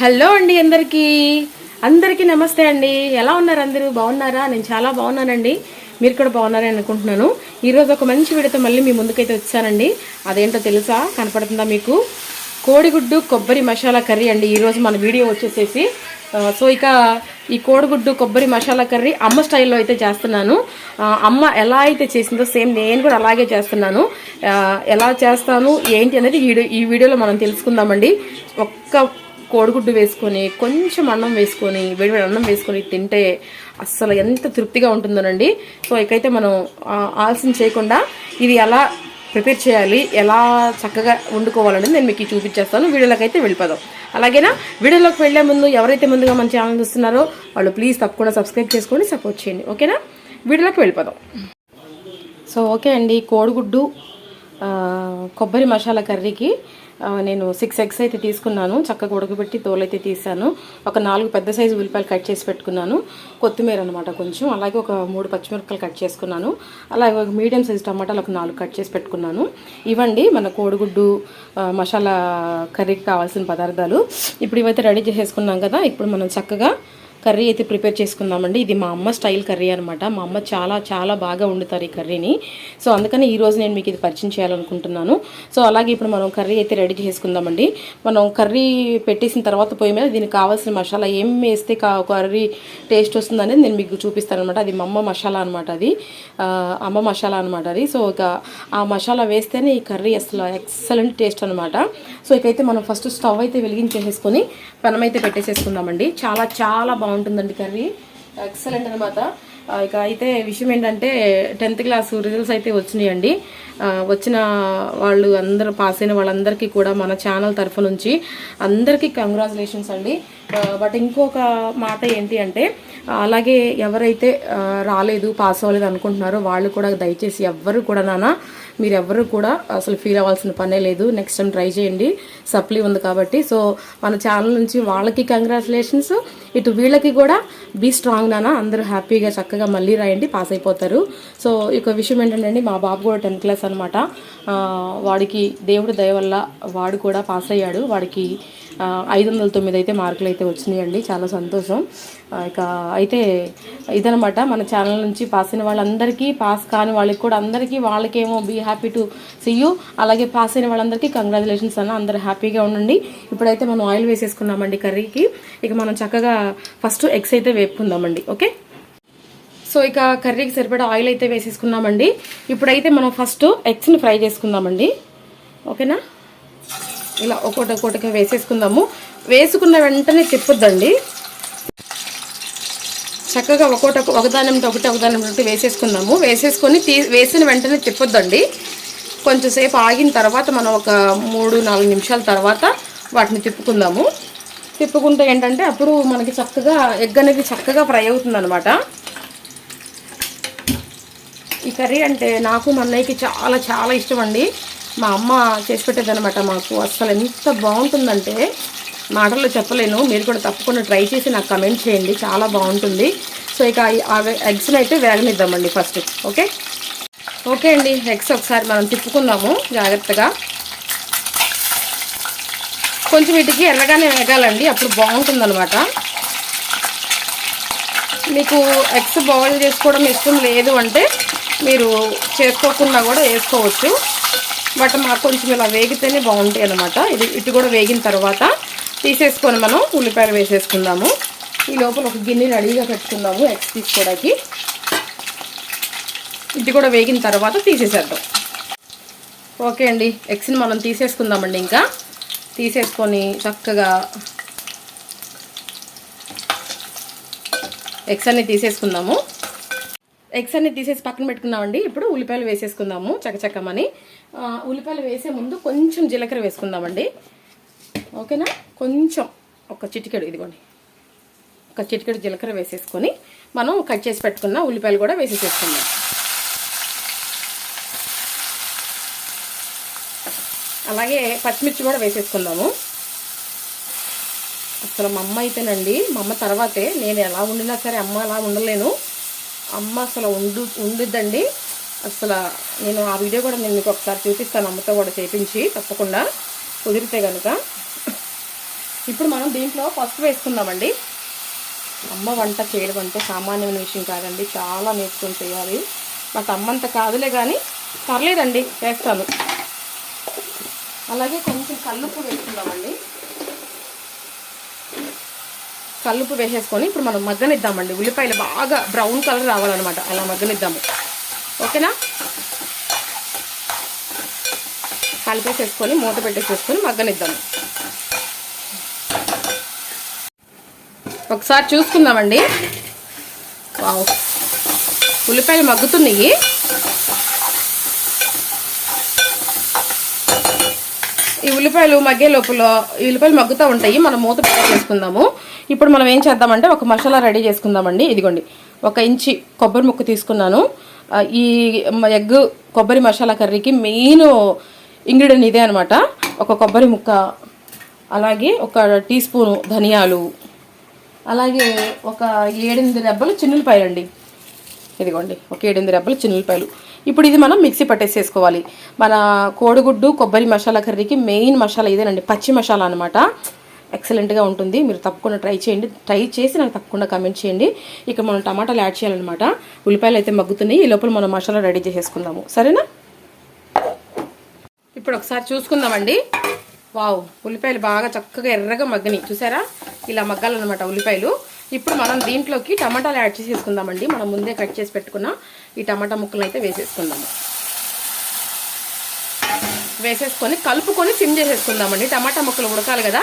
Hello అండి, అందరికీ నమస్తే అండి. ఎలా ఉన్నారు? అందరూ బాగున్నారా? నేను చాలా బాగున్నానండి. మీరు కూడా బాగున్నారని అనుకుంటున్నాను. ఈరోజు ఒక మంచి వీడియోతో మళ్ళీ మీ ముందుకైతే వచ్చానండి. అదేంటో తెలుసా? కనపడుతుందా మీకు? కోడిగుడ్డు కొబ్బరి మసాలా కర్రీ అండి ఈరోజు మన వీడియో వచ్చేసేసి. సో ఇక ఈ కోడిగుడ్డు కొబ్బరి మసాలా కర్రీ అమ్మ స్టైల్లో అయితే చేస్తున్నాను. అమ్మ ఎలా అయితే చేసిందో సేమ్ నేను కూడా అలాగే చేస్తున్నాను. ఎలా చేస్తాను ఏంటి అనేది ఈ వీడియోలో మనం తెలుసుకుందామండి. ఒక్క కోడిగుడ్డు వేసుకొని కొంచెం అన్నం వేసుకొని వేడి అన్నం వేసుకొని తింటే అస్సలు ఎంత తృప్తిగా ఉంటుందోనండి. సో ఇకైతే మనం ఆలస్యం చేయకుండా ఇది ఎలా ప్రిపేర్ చేయాలి, ఎలా చక్కగా వండుకోవాలనేది నేను మీకు చూపించేస్తాను. వీడియోలోకి అయితే వెళ్ళిపోదాం. అలాగేనా? వీడియోలోకి వెళ్ళే ముందు ఎవరైతే ముందుగా మన ఛానల్ చూస్తున్నారో వాళ్ళు ప్లీజ్ తప్పకుండా సబ్స్క్రైబ్ చేసుకొని సపోర్ట్ చేయండి. ఓకేనా? వీడియోలోకి వెళ్ళిపోదాం. సో ఓకే అండి, కోడిగుడ్డు కొబ్బరి మసాలా కర్రీకి నేను 6 ఎగ్స్ అయితే తీసుకున్నాను. చక్కగా ఉడకబెట్టి తోలైతే తీసాను. ఒక 4 పెద్ద సైజు ఉల్లిపాయలు కట్ చేసి పెట్టుకున్నాను. కొత్తిమీర అనమాట కొంచెం, అలాగే ఒక 3 పచ్చిమిరపకాయలు కట్ చేసుకున్నాను. అలాగే ఒక మీడియం సైజు టమాటాలు ఒక 4 కట్ చేసి పెట్టుకున్నాను. ఇవ్వండి మన కోడిగుడ్డు మసాలా కర్రీకి కావాల్సిన పదార్థాలు. ఇప్పుడు ఇవైతే రెడీ చేసేసుకున్నాం కదా. ఇప్పుడు మనం చక్కగా కర్రీ అయితే ప్రిపేర్ చేసుకుందామండి. ఇది మా అమ్మ స్టైల్ కర్రీ అనమాట. మా అమ్మ చాలా చాలా బాగా వండుతారు ఈ కర్రీని. సో అందుకని ఈరోజు నేను మీకు ఇది పరిచయం చేయాలనుకుంటున్నాను. సో అలాగే ఇప్పుడు మనం కర్రీ అయితే రెడీ చేసుకుందామండి. మనం కర్రీ పెట్టేసిన తర్వాత పొయ్యి మీద దీనికి కావాల్సిన మసాలా ఏం వేస్తే కర్రీ టేస్ట్ వస్తుంది అనేది నేను మీకు చూపిస్తాను అనమాట. అది మా అమ్మ మసాలా అనమాట. అది అమ్మ మసాలా అనమాట అది. సో ఇక ఆ మసాలా వేస్తేనే ఈ కర్రీ అసలు ఎక్సలెంట్ టేస్ట్ అనమాట. సో ఇకైతే మనం ఫస్ట్ స్టవ్ అయితే వెలిగించేసేసుకొని పెనం అయితే పెట్టేసేసుకుందామండి. చాలా చాలా బాగుంటుందండి కర్రీ, ఎక్సలెంట్ అనమాట. ఇక అయితే విషయం ఏంటంటే 10th క్లాస్ రిజల్ట్స్ అయితే వచ్చినాయండి. వచ్చిన వాళ్ళు అందరూ పాస్ అయిన వాళ్ళందరికీ కూడా మన ఛానల్ తరఫు నుంచి అందరికీ కంగ్రాచులేషన్స్ అండి. బట్ ఇంకొక మాట ఏంటి అంటే, అలాగే ఎవరైతే రాలేదు, పాస్ అవ్వలేదు అనుకుంటున్నారో వాళ్ళు కూడా దయచేసి ఎవ్వరు కూడా మీరెవ్వరూ కూడా అసలు ఫీల్ అవ్వాల్సిన పనే లేదు. నెక్స్ట్ టైం ట్రై చేయండి, సప్లీ ఉంది కాబట్టి. సో మన ఛానల్ నుంచి వాళ్ళకి కంగ్రాచులేషన్స్, ఇటు వీళ్ళకి కూడా బీ స్ట్రాంగ్ అందరూ హ్యాపీగా చక్కగా మళ్ళీ రాయండి, పాస్ అయిపోతారు. సో ఇక విషయం ఏంటంటే మా బాబు కూడా 10th క్లాస్ అనమాట. వాడికి దేవుడి దయ వల్ల వాడు కూడా పాస్ అయ్యాడు. వాడికి 509 అయితే మార్కులు అయితే వచ్చినాయండి. చాలా సంతోషం. ఇక అయితే ఇదనమాట మన ఛానల్ నుంచి పాస్ అయిన వాళ్ళందరికీ, పాస్ కాని వాళ్ళకి కూడా అందరికీ, వాళ్ళకేమో be happy to see you. అలాగే పాస్ అయిన వాళ్ళందరికీ కంగ్రాచులేషన్స్ అందరూ హ్యాపీగా ఉండండి. ఇప్పుడైతే మనం ఆయిల్ వేసేసుకున్నామండి కర్రీకి. ఇక మనం చక్కగా ఫస్ట్ ఎగ్స్ అయితే వేపుకుందామండి. ఓకే, సో ఇక కర్రీకి సరిపడా ఆయిల్ అయితే వేసేసుకున్నామండి. ఇప్పుడైతే మనం ఫస్ట్ ఎగ్స్ని ఫ్రై చేసుకుందామండి. ఓకేనా? ఇలా ఒక్కొక్కటిగా వేసేసుకుందాము. వేసుకున్న వెంటనే తిప్పొద్దండి. చక్కగా ఒకదాని వేసేసుకుందాము. వేసేసుకొని వేసిన వెంటనే తిప్పొద్దండి. కొంచెంసేపు ఆగిన తర్వాత మనం ఒక 3-4 నిమిషాల తర్వాత వాటిని తిప్పుకుందాము. తిప్పుకుంటే ఏంటంటే అప్పుడు మనకి చక్కగా ఎగ్ అనేది చక్కగా ఫ్రై అవుతుంది అనమాట. ఈ కర్రీ అంటే నాకు మా అన్నయ్యకి చాలా చాలా ఇష్టం అండి. మా అమ్మ చేసి పెట్టేదనమాట మాకు. అసలు ఎంత బాగుంటుందంటే మాటల్లో చెప్పలేను. మీరు కూడా తప్పకుండా ట్రై చేసి నాకు కమెంట్ చేయండి, చాలా బాగుంటుంది. సో ఇక ఎగ్స్ని అయితే వేగనిద్దామండి ఫస్ట్. ఓకే అండి, ఎగ్స్ ఒకసారి మనం తిప్పుకుందాము జాగ్రత్తగా. కొంచెం వీటికి ఎర్రగానే వేగాలండి, అప్పుడు బాగుంటుంది అనమాట. మీకు ఎగ్స్ బాయిల్ చేసుకోవడం ఇష్టం లేదు అంటే మీరు చేసుకోకుండా కూడా వేసుకోవచ్చు. బట్ మాకు కొంచెం ఇలా వేగితేనే బాగుంటాయి అనమాట. ఇటు కూడా వేగిన తర్వాత తీసేసుకొని మనం ఉల్లిపాయలు వేసేసుకుందాము. ఈ లోపల ఒక గిన్నె రెడీగా పెట్టుకుందాము ఎగ్స్ తీసుకోవడానికి. ఇది కూడా వేగిన తర్వాత తీసేసేద్దాం. ఓకే అండి, ఎగ్స్ని మనం తీసేసుకుందామండి. ఇంకా తీసేసుకొని చక్కగా ఎగ్స్ అన్ని తీసేసుకుందాము. ఎగ్స్ అన్ని తీసేసి పక్కన పెట్టుకున్నామండి. ఇప్పుడు ఉల్లిపాయలు వేసేసుకుందాము చకచకమని. ఉల్లిపాయలు వేసే ముందు కొంచెం జీలకర్ర వేసుకుందామండి. ఓకేనా? కొంచెం ఒక చిటికెడు, ఇదిగోండి ఒక చిటికెడు జీలకర్ర వేసేసుకొని మనం కట్ చేసి పెట్టుకున్న ఉల్లిపాయలు కూడా వేసేసుకుందాం. అలాగే పచ్చిమిర్చి కూడా వేసేసుకుందాము. అసలు మా అమ్మ అయితేనండి, మా అమ్మ తర్వాతే నేను ఎలా వండినా సరే అమ్మ అలా ఉండలేను. అమ్మ అసలు ఉండిద్దండి. అసలు నేను ఆ వీడియో కూడా నేను మీకు ఒకసారి చూపిస్తాను, అమ్మతో కూడా చేయించి తప్పకుండా కుదిరితే కనుక. ఇప్పుడు మనం దీంట్లో పసుపు వేసుకుందామండి. అమ్మ వంట చేయడం అంటే సామాన్యమైన విషయం కాదండి, చాలా నేర్చుకొని చేయాలి. నాకు అమ్మంత కాదులే కానీ పర్లేదండి, వేస్తాను. అలాగే కొంచెం కల్లుప్పు వేసుకుందామండి. కల్లుప్పు వేసేసుకొని ఇప్పుడు మనం మగ్గనిద్దామండి. ఉల్లిపాయలు బాగా బ్రౌన్ కలర్ రావాలన్నమాట, అలా మగ్గనిద్దాము. ఓకేనా? కలిపేసేసుకొని మూత పెట్టేసేసుకొని మగ్గనిద్దాము. ఒకసారి చూసుకుందామండి. వావ్, ఉల్లిపాయలు మగ్గుతున్నాయి. ఈ ఉల్లిపాయలు మగ్గే లోపల ఈ ఉల్లిపాయలు మగ్గుతూ ఉంటాయి, మనం మూత పెట్టేసుకుందాము. ఇప్పుడు మనం ఏం చేద్దామంటే ఒక మసాలా రెడీ చేసుకుందామండి. ఇదిగోండి, 1 ఇంచి కొబ్బరి ముక్క తీసుకున్నాను. ఈ ఎగ్ కొబ్బరి మసాలా కర్రీకి మెయిన్ ఇంగ్రీడియంట్ ఇదే అనమాట. ఒక కొబ్బరి ముక్క, అలాగే 1 టీ స్పూను ధనియాలు, అలాగే ఒక 7-8 రెబ్బలు చిన్నులపాయలు అండి. ఇదిగోండి, ఒక 7-8 రెబ్బలు చిన్నులపాయలు. ఇప్పుడు ఇది మనం మిక్సీ పట్టేసేసుకోవాలి. మన కోడిగుడ్డు కొబ్బరి మసాలా కర్రీకి మెయిన్ మసాలా ఇదేనండి, పచ్చి మసాలా అనమాట. ఎక్సలెంట్గా ఉంటుంది, మీరు తప్పకుండా ట్రై చేయండి. ట్రై చేసి నాకు తప్పకుండా కమెంట్ చేయండి. ఇక మనం టమాటాలు యాడ్ చేయాలన్నమాట. ఉల్లిపాయలు అయితే మగ్గుతున్నాయి, ఈ లోపల మనం మసాలా రెడీ చేసేసుకుందాము. సరేనా? ఇప్పుడు ఒకసారి చూసుకుందామండి. వావ్, ఉల్లిపాయలు బాగా చక్కగా ఎర్రగా మగ్గని చూసారా? ఇలా మగ్గాలన్నమాట ఉల్లిపాయలు. ఇప్పుడు మనం దీంట్లోకి టమాటాలు యాడ్ చేసేసుకుందామండి. మనం ముందే కట్ చేసి పెట్టుకున్న ఈ టమాటా ముక్కలు అయితే వేసేసుకుందాము. వేసేసుకొని కలుపుకొని సిమ్ చేసేసుకుందామండి. టమాటా ముక్కలు ఉడకాలి కదా,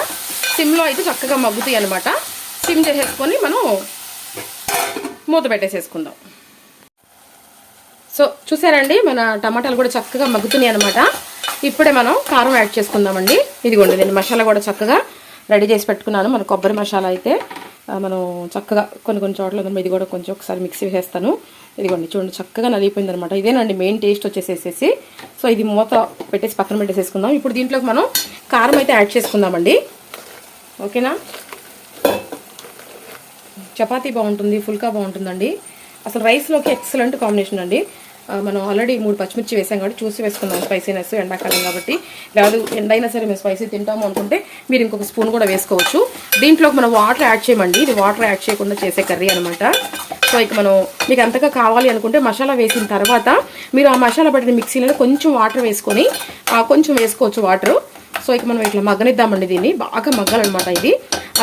సిమ్లో అయితే చక్కగా మగ్గుతాయి అనమాట. సిమ్ చేసేసుకొని మనం మూత పెట్టేసేసుకుందాం. సో చూసారండి, మన టమాటాలు కూడా చక్కగా మగ్గుతున్నాయి అనమాట. ఇప్పుడే మనం కారం యాడ్ చేసుకుందామండి. ఇదిగోండి, నేను మసాలా కూడా చక్కగా రెడీ చేసి పెట్టుకున్నాను. మన కొబ్బరి మసాలా అయితే మనం చక్కగా కొన్ని చోట్ల ఇది కూడా కొంచెం ఒకసారి మిక్సీ వేసేస్తాను. ఇదిగోండి, చూడండి చక్కగా నలిగిపోయింది అనమాట. ఇదేనండి మెయిన్ టేస్ట్ వచ్చేసేసి. సో ఇది మూత పెట్టేసి పక్కన పెట్టేసేసుకుందాం. ఇప్పుడు దీంట్లోకి మనం కారం అయితే యాడ్ చేసుకుందామండి. ఓకేనా? చపాతీ బాగుంటుంది, ఫుల్కా బాగుంటుందండి. అసలు రైస్లోకి ఎక్సలెంట్ కాంబినేషన్ అండి. మనం ఆల్రెడీ 3 పచ్చిమిర్చి వేసాం కాబట్టి చూసి వేసుకుందాం. స్పైసీనెస్ ఎండాకాలం కాబట్టి, లేదు ఎండైనా సరే మేము స్పైసీ తింటాము అనుకుంటే మీరు ఇంకొక స్పూన్ కూడా వేసుకోవచ్చు. దీంట్లోకి మనం వాటర్ యాడ్ చేయమండి. ఇది వాటర్ యాడ్ చేయకుండా చేసే కర్రీ అనమాట. సో ఇక మనం మీకు అంతగా కావాలి అనుకుంటే మసాలా వేసిన తర్వాత మీరు ఆ మసాలా పట్టిన మిక్సీలో కొంచెం వాటర్ వేసుకొని కొంచెం వేసుకోవచ్చు వాటర్. సో ఇక మనం ఇట్లా మగ్గనిద్దామండి. దీన్ని బాగా మగ్గాలన్నమాట ఇది.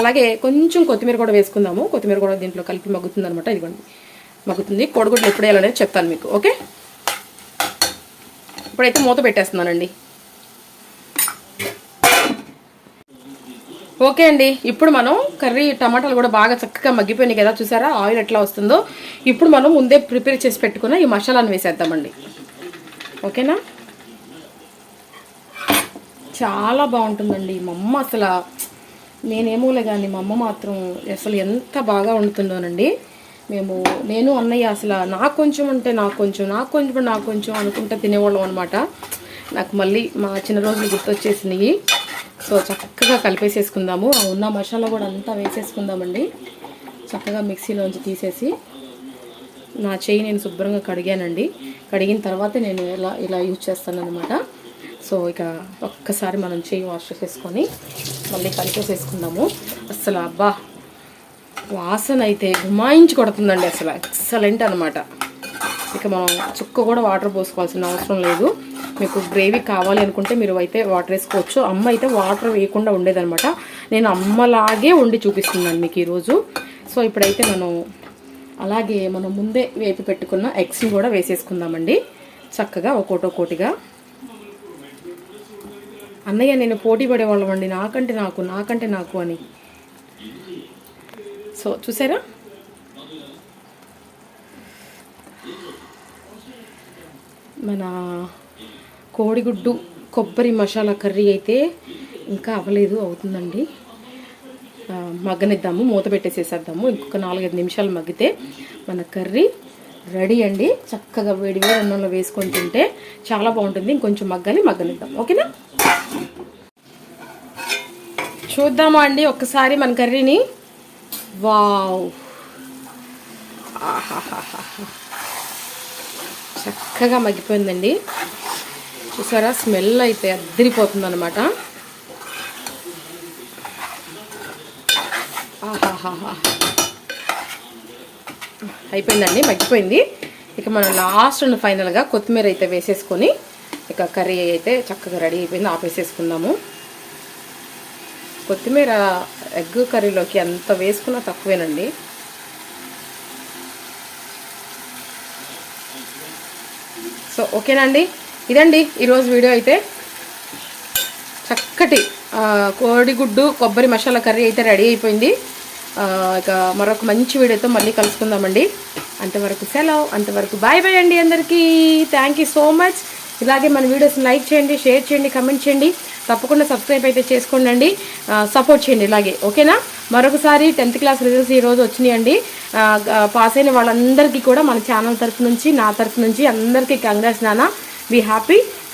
అలాగే కొంచెం కొత్తిమీర కూడా వేసుకుందాము. కొత్తిమీర కూడా దీంట్లో కలిపి మగ్గుతుంది అనమాట. ఇదిగోండి మగ్గుతుంది. కోడిగుడ్లు ఎప్పుడు వేయాలనేది చెప్తాను మీకు. ఓకే, ఇప్పుడైతే మూత పెట్టేస్తున్నానండి. ఓకే అండి, ఇప్పుడు మనం కర్రీ టమాటాలు కూడా బాగా చక్కగా మగ్గిపోయినాయి కదా, చూసారా ఆయిల్ ఎట్లా వస్తుందో. ఇప్పుడు మనం ముందే ప్రిపేర్ చేసి పెట్టుకున్న ఈ మసాలాను వేసేద్దామండి. ఓకేనా? చాలా బాగుంటుందండి. మా అమ్మ అసలు నేనేమోలే కానీ మా అమ్మ మాత్రం అసలు ఎంత బాగా వండుతుందోనండి. నేను అన్నయ్య అసలు నాకు కొంచెం అంటే నాకు కొంచెం అనుకుంటే తినేవాళ్ళం అనమాట. నాకు మళ్ళీ మా చిన్న రోజులు గుర్తొచ్చేసినాయి. సో చక్కగా కలిపేసేసుకుందాము. ఉన్న మసాలా కూడా అంతా వేసేసుకుందామండి. చక్కగా మిక్సీలోంచి తీసేసి నా చెయ్యి నేను శుభ్రంగా కడిగానండి. కడిగిన తర్వాత నేను ఇలా యూజ్ చేస్తాను అనమాట. సో ఇక ఒక్కసారి మనం చెయ్యి వాష్ చేసేసుకొని మళ్ళీ కలిపేసేసుకుందాము. అసలు అబ్బా వాసన అయితే గుమాయించి కొడుతుందండి. అసలు ఎక్సలెంట్ అనమాట. ఇక మనం చుక్క కూడా వాటర్ పోసుకోవాల్సిన అవసరం లేదు. మీకు గ్రేవీ కావాలి అనుకుంటే మీరు అయితే వాటర్ వేసుకోవచ్చు. అమ్మ అయితే వాటర్ వేయకుండా ఉండేదనమాట. నేను అమ్మలాగే వండి చూపిస్తున్నాను మీకు ఈరోజు. సో ఇప్పుడైతే మనం ముందే వేపి పెట్టుకున్న ఎగ్స్ని కూడా వేసేసుకుందామండి. చక్కగా ఒక్కోటిగా. అన్నయ్య నేను పోటీ పడేవాళ్ళం అండి, నాకంటే నాకు అని. సో చూసారా, మన కోడిగుడ్డు కొబ్బరి మసాలా కర్రీ అయితే ఇంకా అవ్వలేదు, అవుతుందండి. మగ్గనిద్దాము, మూత పెట్టేసేసేద్దాము. ఇంకొక 4-5 నిమిషాలు మగ్గితే మన కర్రీ రెడీ అండి. చక్కగా వేడి అన్నంలో వేసుకొని తింటే చాలా బాగుంటుంది. ఇంకొంచెం మగ్గనిద్దాం. ఓకేనా? చూద్దామా అండి ఒక్కసారి మన కర్రీని. వావ్, చక్కగా మగ్గిపోయిందండి. చూసారా, స్మెల్ అయితే అద్దరిపోతుంది అనమాట. ఆహాహాహా అయిపోయిందండి, మగ్గిపోయింది. ఇక మనం లాస్ట్ అండ్ ఫైనల్గా కొత్తిమీర అయితే వేసేసుకొని ఇక కర్రీ అయితే చక్కగా రెడీ అయిపోయింది, ఆపేసేసుకుందాము. కొత్తిమీర ఎగ్ కర్రీలోకి ఎంత వేసుకున్నా తక్కువేనండి. సో ఓకేనండి, ఇదండి ఈరోజు వీడియో అయితే. చక్కటి కోడిగుడ్డు కొబ్బరి మసాలా కర్రీ అయితే రెడీ అయిపోయింది. ఇక మరొక మంచి వీడియోతో మళ్ళీ కలుసుకుందామండి. అంతవరకు సెలవు, అంతవరకు బాయ్ బాయ్ అండి అందరికీ. Thank you so much. ఇలాగే మన వీడియోస్ని లైక్ చేయండి, షేర్ చేయండి, కమెంట్ చేయండి, తప్పకుండా సబ్స్క్రైబ్ అయితే చేసుకోండి, సపోర్ట్ చేయండి ఇలాగే. ఓకేనా? మరొకసారి 10th క్లాస్ రిజల్ట్స్ ఈరోజు వచ్చినాయండి. పాస్ అయిన వాళ్ళందరికీ కూడా మన ఛానల్ తరఫు నుంచి, నా తరఫు నుంచి అందరికీ కంగ్రాట్స్ నాన్న. బీ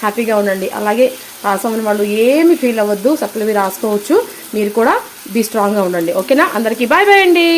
హ్యాపీగా ఉండండి. అలాగే పాస్ అవ్వని వాళ్ళు ఏమి ఫీల్ అవ్వద్దు, సప్లివి రాసుకోవచ్చు. మీరు కూడా బీ స్ట్రాంగ్గా ఉండండి. ఓకేనా? అందరికీ బాయ్ బాయ్ అండి.